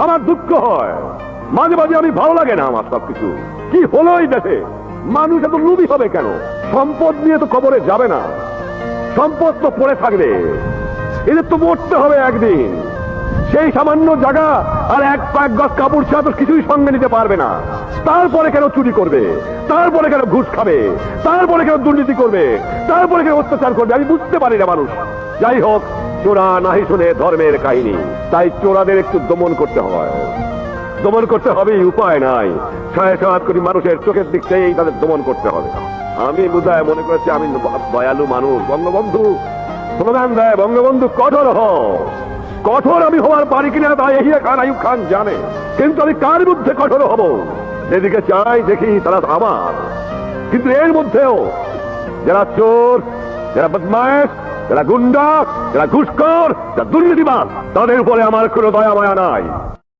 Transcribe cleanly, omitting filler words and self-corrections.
আমার দুঃখ হয়, মাঝে মাঝে আমি ভালো লাগে না আমার সবকিছু। কি হলো এই দেশে? মানুষ এত লোভী হবে কেন? সম্পদ নিয়ে তো কবরে যাবে না, সম্পদ তো পড়ে থাকবে, এদের তো মরতে হবে একদিন। সেই সামান্য জায়গা আর এক গজ কাপড় ছাড়া তো কিছুই সঙ্গে নিতে পারবে না। তারপরে কেন চুরি করবে? তারপরে কেন ঘুষ খাবে? তারপরে কেন দুর্নীতি করবে? তারপরে কেন অত্যাচার করবে? আমি বুঝতে পারি না মানুষ। যাই হোক, চোরা নাহি শুনে ধর্মের কাহিনী, তাই চোরাদের একটু দমন করতে হয়। দমন করতে হবে, উপায় নাই। ৬৭ কোটি মানুষের চোখের দিক থেকেই তাদের দমন করতে হবে। আমি বোধহয় মনে করেছি আমি দয়ালু মানুষ। বঙ্গবন্ধু স্লোগান দেয়, বঙ্গবন্ধু কঠোর হও। কঠোর আমি হওয়ার পারি কিনা তা এহিয়া খান আইয়ুব খান জানে, কিন্তু আমি কার বিরুদ্ধে কঠোর হব? যেদিকে চাই দেখি তারা আমার। কিন্তু এর মধ্যেও যারা চোর, যারা বদমায়েশ, যারা গুন্ডা, যারা ঘুষখোর, যারা দুর্নীতিবাদ, তাদের উপরে আমার কোনো দয়া মায়া নাই।